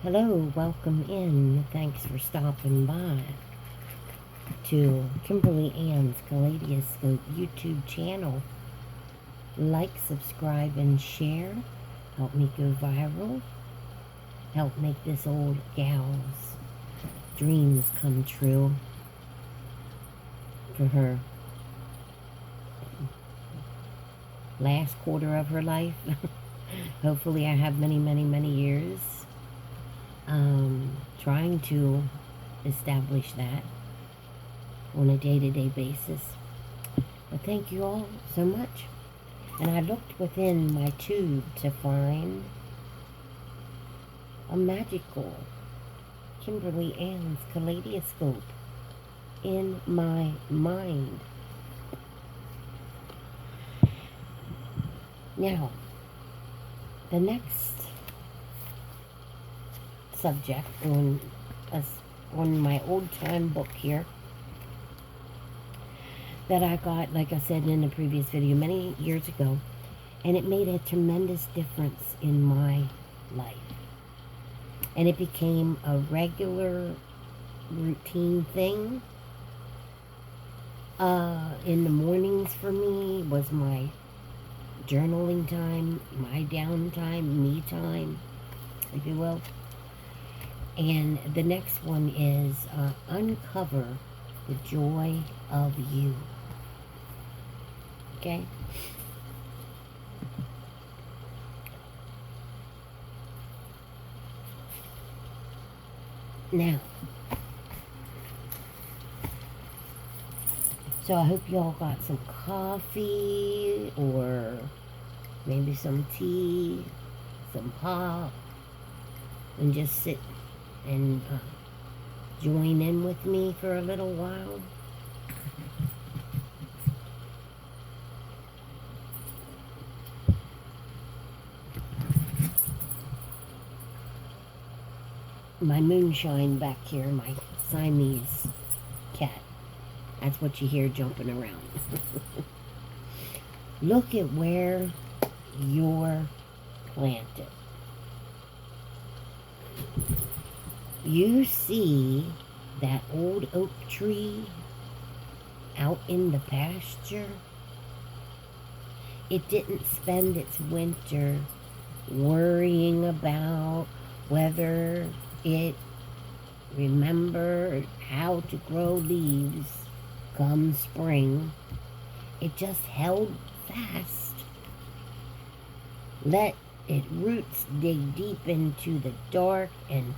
Hello, welcome in. Thanks for stopping by to Kimberly Ann's Kaleidoscope YouTube channel. Like, subscribe, and share. Help me go viral. Help make this old gal's dreams come true for her last quarter of her life. Hopefully I have many, many, many years trying to establish that on a day-to-day basis. But thank you all so much. And I looked within my tube to find a magical Kimberly Ann's Kaleidoscope in my mind. Now, the next subject on my old time book here that I got, like I said in a previous video, many years ago, and it made a tremendous difference in my life. And it became a regular routine thing. In the mornings for me was my journaling time, my downtime, me time, if you will. And the next one is uncover the joy of you. Okay? Now, so I hope y'all got some coffee or maybe some tea, some pop, and just sit and join in with me for a little while. My moonshine back here, my Siamese cat. That's what you hear jumping around. Look at where you're planted. You see that old oak tree out in the pasture? It didn't spend its winter worrying about whether it remembered how to grow leaves come spring. It just held fast. Let its roots dig deep into the dark and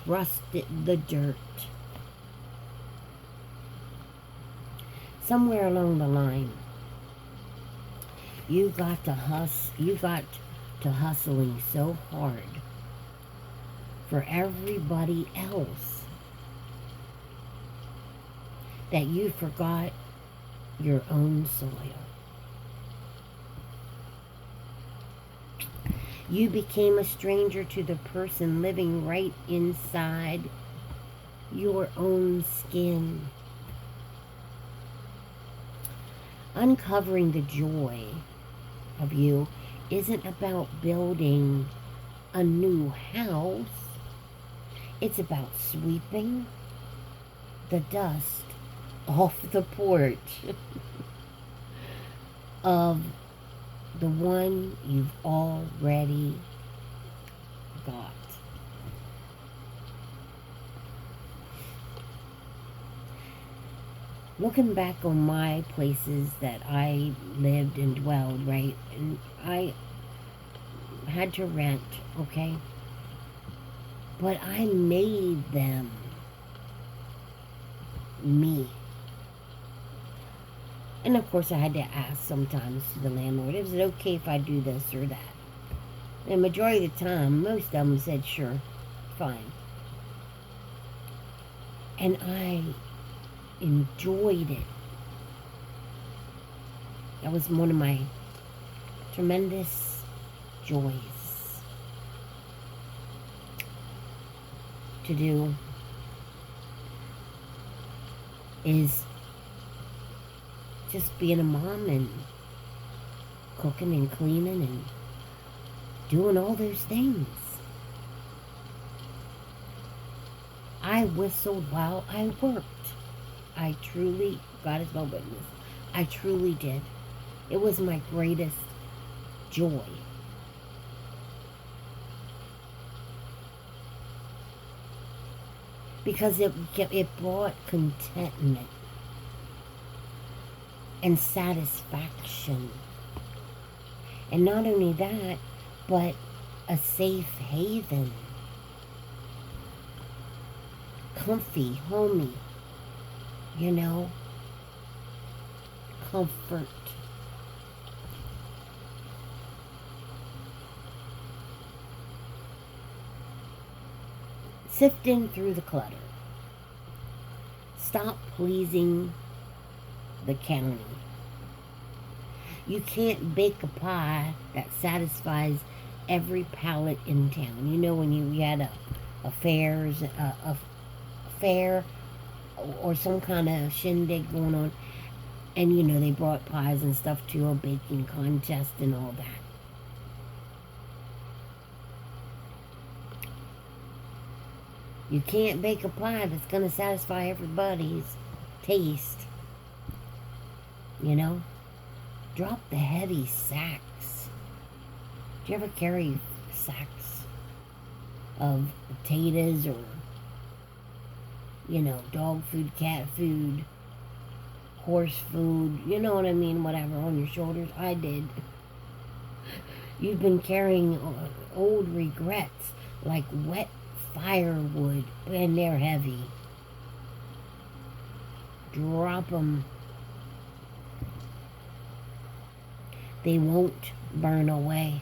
trusted the dirt. Somewhere along the line, you got to hustling so hard for everybody else that you forgot your own soil. You became a stranger to the person living right inside your own skin. Uncovering the joy of you isn't about building a new house. It's about sweeping the dust off the porch of the one you've already got. Looking back on my places that I lived and dwelled, right, and I had to rent, okay, but I made them me. And of course I had to ask sometimes to the landlord, is it okay if I do this or that? And the majority of the time, most of them said, sure, fine. And I enjoyed it. That was one of my tremendous joys to do, is just being a mom and cooking and cleaning and doing all those things. I whistled while I worked. I truly, God is my witness, I truly did. It was my greatest joy. Because it brought contentment and satisfaction. And not only that, but a safe haven. Comfy, homey, you know, comfort. Sifting through the clutter. Stop pleasing the county. You can't bake a pie that satisfies every palate in town. You know, when you had a fair or some kind of shindig going on, and you know they brought pies and stuff to a baking contest and all that. You can't bake a pie that's going to satisfy everybody's taste. You know? Drop the heavy sacks. Do you ever carry sacks of potatoes or, you know, dog food, cat food, horse food, you know what I mean, whatever, on your shoulders? I did. You've been carrying old regrets like wet firewood, and they're heavy. Drop them. They won't burn away.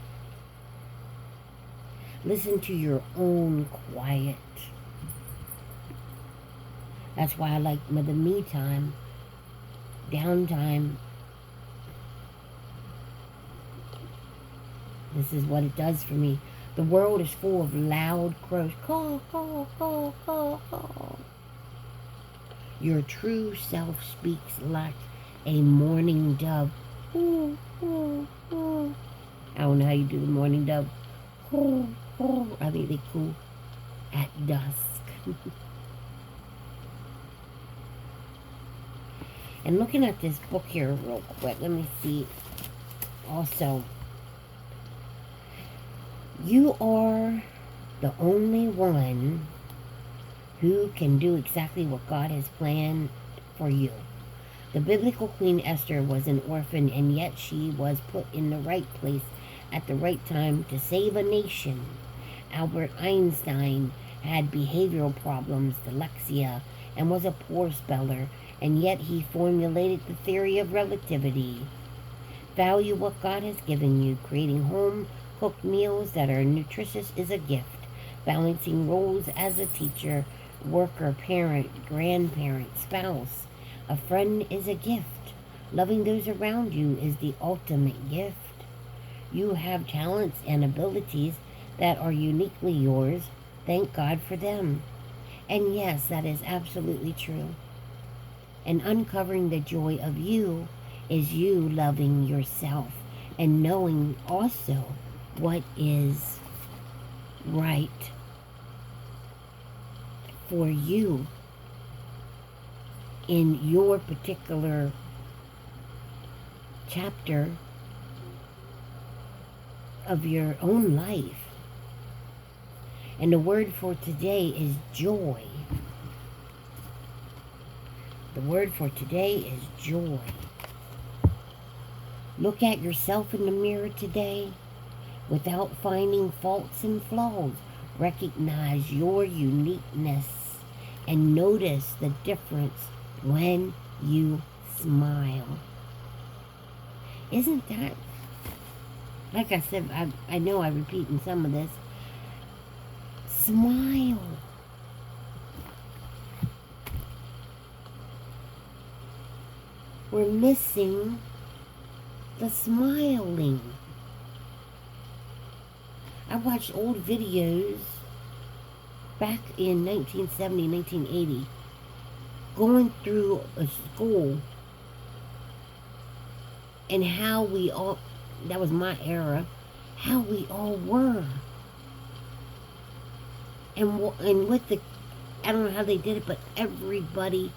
Listen to your own quiet. That's why I like the me time, downtime. This is what it does for me. The world is full of loud crows. Caw, caw, caw, caw, caw. Your true self speaks like a mourning dove. Ooh, ooh, ooh. I don't know how you do the mourning dove. Ooh, ooh. I think they coo at dusk. And looking at this book here real quick, let me see. Also, you are the only one who can do exactly what God has planned for you. The biblical Queen Esther was an orphan, and yet she was put in the right place at the right time to save a nation. Albert Einstein had behavioral problems, dyslexia, and was a poor speller, and yet he formulated the theory of relativity. Value what God has given you. Creating home-cooked meals that are nutritious is a gift. Balancing roles as a teacher, worker, parent, grandparent, spouse, a friend is a gift. Loving those around you is the ultimate gift. You have talents and abilities that are uniquely yours. Thank God for them. And yes, that is absolutely true. And uncovering the joy of you is you loving yourself and knowing also what is right for you in your particular chapter of your own life. And the word for today is joy. The word for today is joy. Look at yourself in the mirror today without finding faults and flaws. Recognize your uniqueness and notice the difference when you smile. Isn't that, like I said, I know I'm repeating some of this. Smile. We're missing the smiling. I watched old videos back in 1970, 1980, going through a school and how we all, that was my era, how we all were. And with the I don't know how they did it, but everybody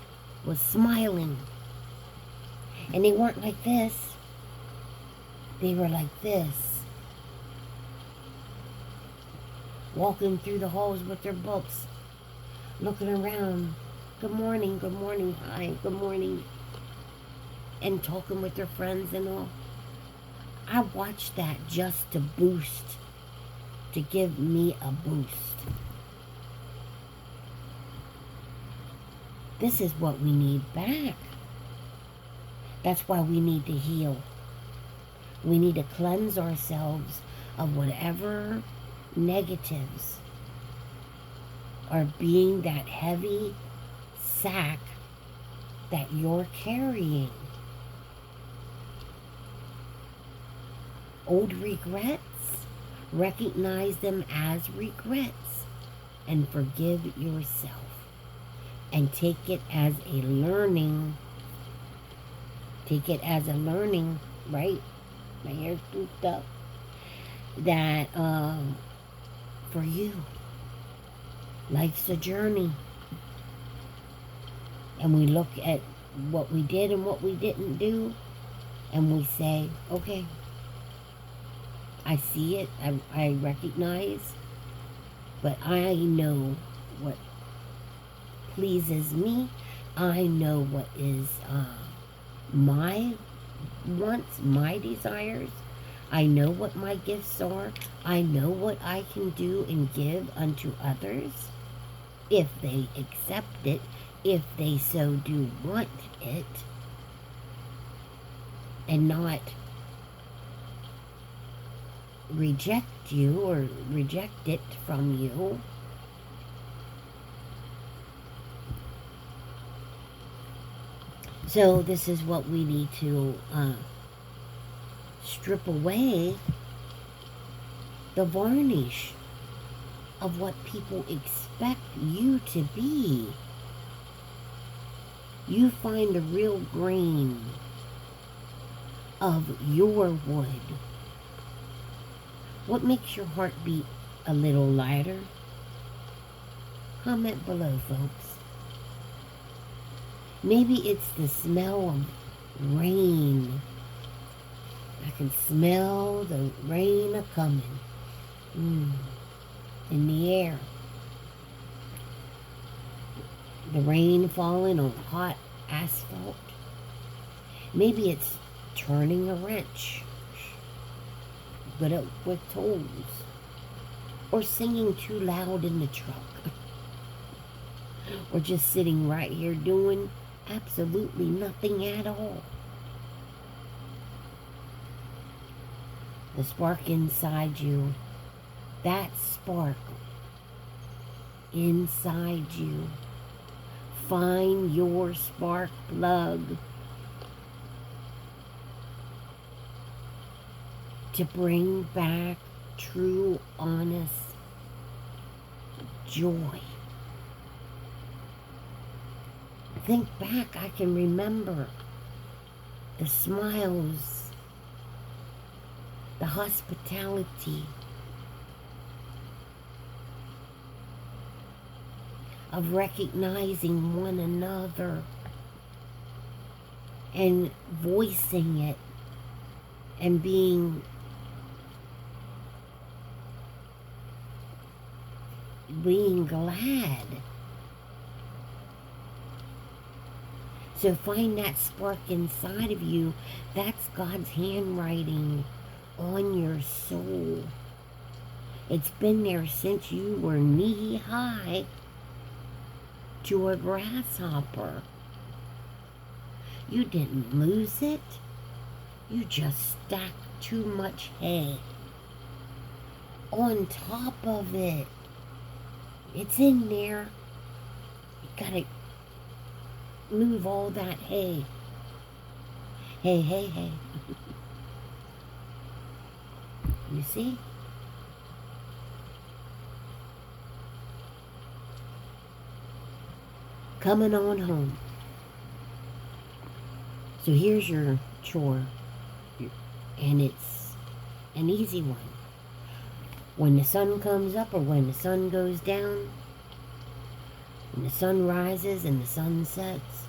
was smiling. And they weren't like this. They were like this. Walking through the halls with their books. Looking around. Good morning, hi, good morning. And talking with their friends and all. I watched that just to boost. To give me a boost. This is what we need back. That's why we need to heal. We need to cleanse ourselves of whatever negatives are being that heavy sack that you're carrying. Old regrets, recognize them as regrets and forgive yourself. And take it as a learning. Take it as a learning, right? My hair's poofed up. That, for you, life's a journey. And we look at what we did and what we didn't do. And we say, okay, I see it. I recognize. But I know what pleases me. I know what is my wants, my desires. I know what my gifts are. I know what I can do and give unto others if they accept it, if they so do want it, and not reject you or reject it from you. So this is what we need to strip away, the varnish of what people expect you to be. You find the real grain of your wood. What makes your heart beat a little lighter? Comment below, folks. Maybe it's the smell of rain. I can smell the rain a-coming in the air. The rain falling on hot asphalt. Maybe it's turning a wrench, but with tools. Or singing too loud in the truck. Or just sitting right here doing absolutely nothing at all. The spark inside you, that spark inside you. Find your spark plug to bring back true, honest joy. Think back, I can remember the smiles, the hospitality of recognizing one another and voicing it and being glad. So find that spark inside of you. That's God's handwriting on your soul. It's been there since you were knee-high to a grasshopper. You didn't lose it. You just stacked too much hay on top of it. It's in there. You gotta move all that hay. Hey. You see? Coming on home. So here's your chore. And it's an easy one. When the sun comes up or when the sun goes down, and the sun rises and the sun sets.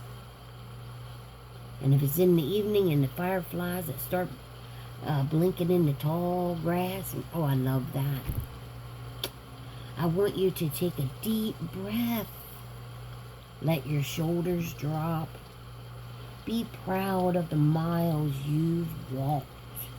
And if it's in the evening and the fireflies that start blinking in the tall grass, oh, I love that. I want you to take a deep breath. Let your shoulders drop. Be proud of the miles you've walked.